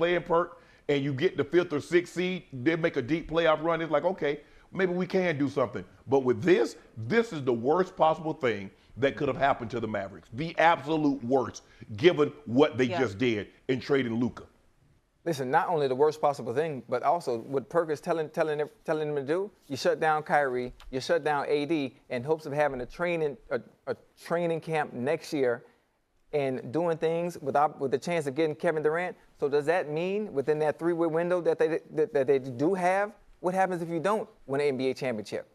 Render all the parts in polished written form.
playing, Perk, and you get the 5th or 6th seed, they make a deep playoff run, it's like, okay, maybe we can do something. But with this is the worst possible thing that could have happened to the Mavericks. The absolute worst, given what they just did in trading Luka. Listen, not only the worst possible thing, but also what Perk is telling them to do. You shut down Kyrie, you shut down AD in hopes of having a training camp next year and doing things with the chance of getting Kevin Durant. So does that mean within that 3-week window that they do have? What happens if you don't win an NBA championship?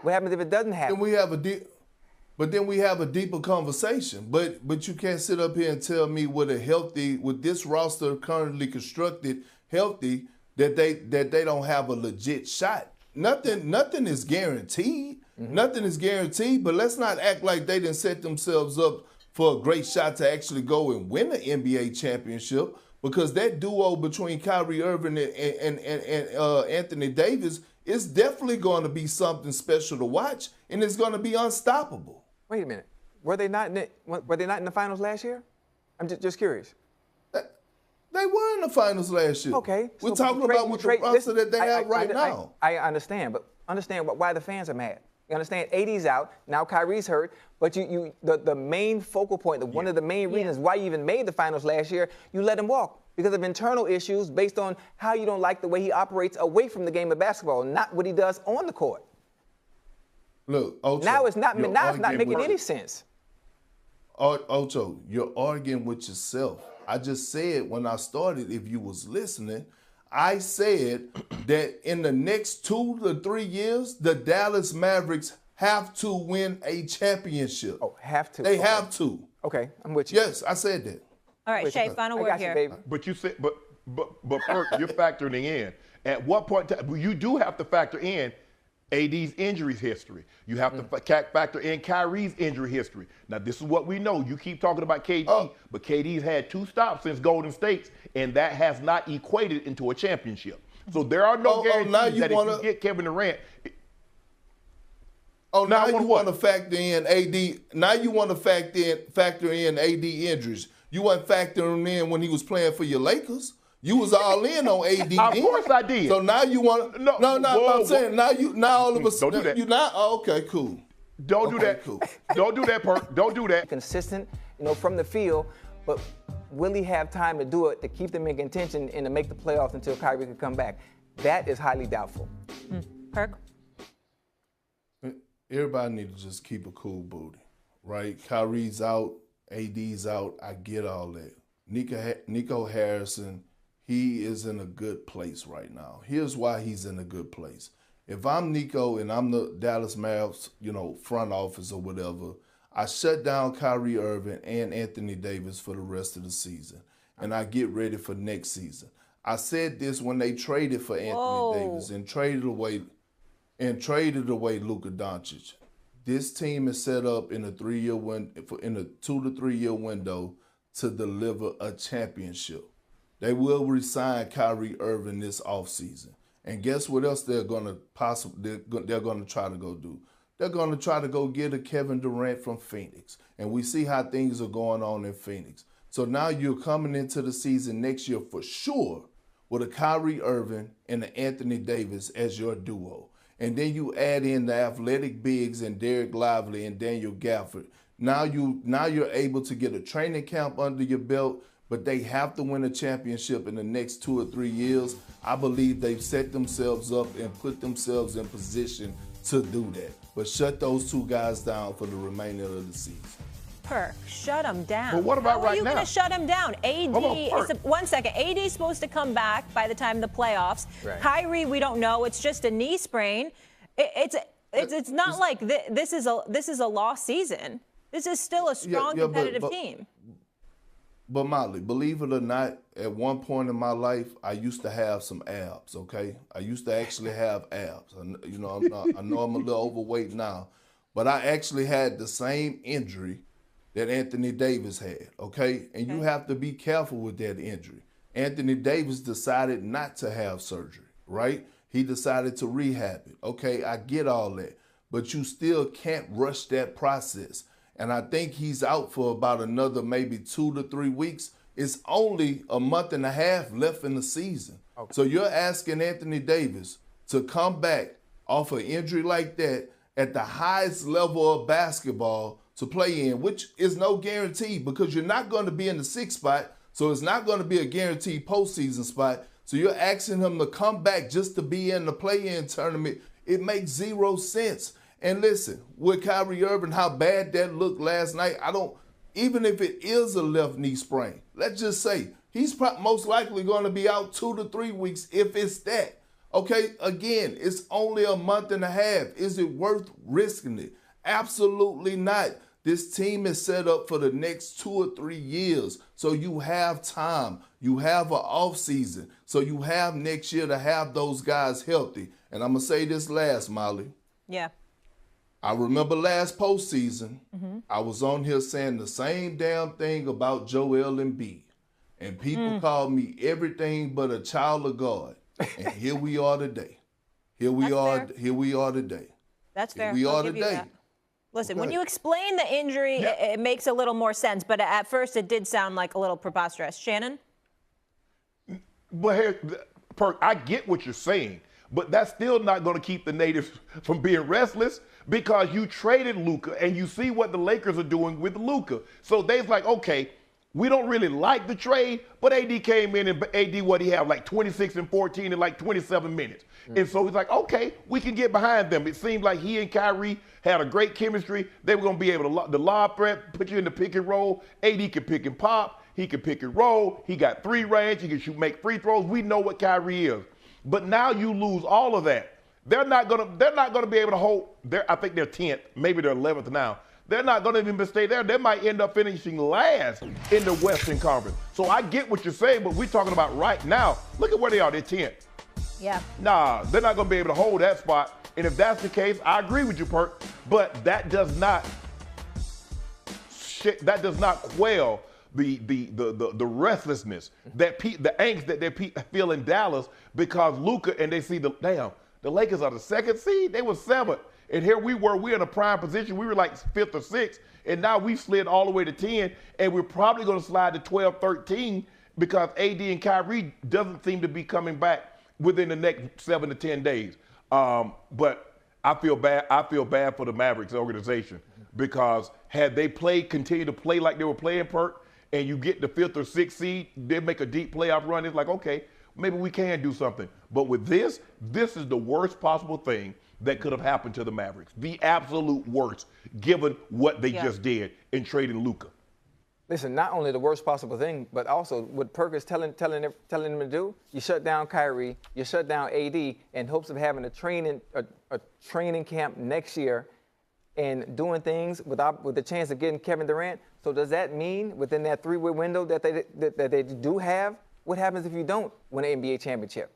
What happens if it doesn't happen? Then we have a deeper conversation. But you can't sit up here and tell me with this roster currently constructed, healthy, that they don't have a legit shot. Nothing is guaranteed. Mm-hmm. Nothing is guaranteed. But let's not act like they didn't set themselves up for a great shot to actually go and win the NBA championship, because that duo between Kyrie Irving and Anthony Davis is definitely going to be something special to watch, and it's going to be unstoppable. Wait a minute. Were they not in the finals last year? I'm just curious. They were in the finals last year. Okay. We're talking about with the roster that they have right now. I understand, but understand why the fans are mad. You understand? AD's out. Now Kyrie's hurt. But the main focal point, one of the main reasons why you even made the finals last year, you let him walk because of internal issues based on how you don't like the way he operates away from the game of basketball, not what he does on the court. Look, Ocho, now it's not making any sense. Ocho, you're arguing with yourself. I just said when I started, if you was listening, I said that in the next 2 to 3 years, the Dallas Mavericks have to win a championship. Oh, have to. They have to. Okay, I'm with you. Yes, I said that. All right, Shay, final word here. Baby. But you said, but Perk, you're factoring in. At what point you do have to factor in AD's injuries history. You have to factor in Kyrie's injury history. Now, this is what we know. You keep talking about KD, but KD's had 2 stops since Golden State, and that has not equated into a championship. So there are no guarantees that if you get Kevin Durant. Now you want to factor in AD. Now you want to factor in AD injuries. You weren't factoring in when he was playing for your Lakers. You was all in on AD. Of course I did. So now you want to I'm saying now all of a sudden don't do that. you not okay, cool. Don't do that. Cool. Don't do that, Perk. Don't do that. Consistent, from the field, but will he have time to do it to keep them in contention and to make the playoffs until Kyrie can come back? That is highly doubtful. Perk? Everybody need to just keep a cool booty, right? Kyrie's out, AD's out. I get all that. Nico Harrison, he is in a good place right now. Here's why he's in a good place. If I'm Nico and I'm the Dallas Mavs, front office or whatever, I shut down Kyrie Irving and Anthony Davis for the rest of the season, and I get ready for next season. I said this when they traded for Anthony Davis and traded away Luka Doncic. This team is set up in a 2 to 3 year window to deliver a championship. They will re-sign Kyrie Irving this offseason. And guess what else they're going to try to go do? They're going to try to go get a Kevin Durant from Phoenix. And we see how things are going on in Phoenix. So now you're coming into the season next year for sure with a Kyrie Irving and an Anthony Davis as your duo. And then you add in the athletic bigs and Derek Lively and Daniel Gafford. Now you're able to get a training camp under your belt, but they have to win a championship in the next 2 or 3 years. I believe they've set themselves up and put themselves in position to do that. But shut those 2 guys down for the remainder of the season. Perk, shut him down. But what about How right now? are you going to shut him down? AD, one second. AD is supposed to come back by the time of the playoffs. Right. Kyrie, we don't know. It's just a knee sprain. It's not like this is a lost season. This is still a strong, competitive team. But Molly, believe it or not, at one point in my life, I used to have some abs, okay? I used to actually have abs. I know I'm a little overweight now, but I actually had the same injury that Anthony Davis had, okay? And you have to be careful with that injury. Anthony Davis decided not to have surgery, right? He decided to rehab it. Okay, I get all that. But you still can't rush that process. And I think he's out for about another maybe 2 to 3 weeks it's only a month and a half left in the season. Okay. So you're asking Anthony Davis to come back off an injury like that at the highest level of basketball to play in, which is no guarantee because you're not going to be in the 6th spot, so it's not going to be a guaranteed postseason spot. So you're asking him to come back just to be in the play-in tournament. It makes zero sense. And listen, with Kyrie Irving, how bad that looked last night, even if it is a left knee sprain, let's just say he's most likely going to be out 2 to 3 weeks if it's that. Okay, again, it's only a month and a half. Is it worth risking it? Absolutely not. This team is set up for the next 2 or 3 years. So you have time. You have an off season. So you have next year to have those guys healthy. And I'm going to say this last, Molly. Yeah. I remember last postseason, I was on here saying the same damn thing about Joel Embiid. And people called me everything but a child of God. And here we are today. Here we are today. That's fair. Here we are today. Listen, when you explain the injury, it makes a little more sense. But at first, it did sound like a little preposterous. Shannon? But here, Perk, I get what you're saying, but that's still not going to keep the natives from being restless because you traded Luka, and you see what the Lakers are doing with Luka. So they're like, okay, we don't really like the trade, but AD came in and AD, what he had, like 26 and 14 in like 27 minutes. And so he's like, okay, we can get behind them. It seemed like he and Kyrie had a great chemistry. They were going to be able to the lob threat, put you in the pick and roll. AD can pick and pop. He can pick and roll. He got 3 range. He can make free throws. We know what Kyrie is. But now you lose all of that. They're not gonna be able to hold. I think they're 10th, maybe they're 11th now. They're not going to even stay there. They might end up finishing last in the Western Conference. So I get what you're saying, but we're talking about right now. Look at where they are. They're 10th. Yeah. Nah, they're not going to be able to hold that spot. And if that's the case, I agree with you, Perk. But that does not quell the restlessness, the angst that they feel in Dallas because Luka and they see the Lakers are the 2nd seed. They were 7th. And here we're in a prime position. We were like 5th or 6th, and now we slid all the way to 10, and we're probably going to slide to 12, 13 because AD and Kyrie doesn't seem to be coming back within the next 7 to 10 days. But I feel bad for the Mavericks organization because had they continued to play like they were playing, Perk, and you get the 5th or 6th seed, they make a deep playoff run. It's like, okay, maybe we can do something. But with this is the worst possible thing that could have happened to the Mavericks. The absolute worst, given what they just did in trading Luka. Listen, not only the worst possible thing, but also what Perk is telling them to do. You shut down Kyrie, you shut down AD in hopes of having a training camp next year and doing things with the chance of getting Kevin Durant. So does that mean within that 3-week window that they do have? What happens if you don't win an NBA championship?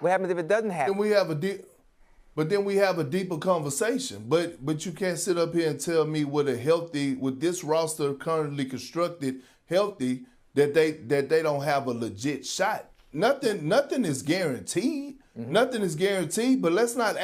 What happens if it doesn't happen? Then we have a deeper conversation. But you can't sit up here and tell me with this roster currently constructed healthy that they don't have a legit shot. Nothing is guaranteed. Nothing is guaranteed. But let's not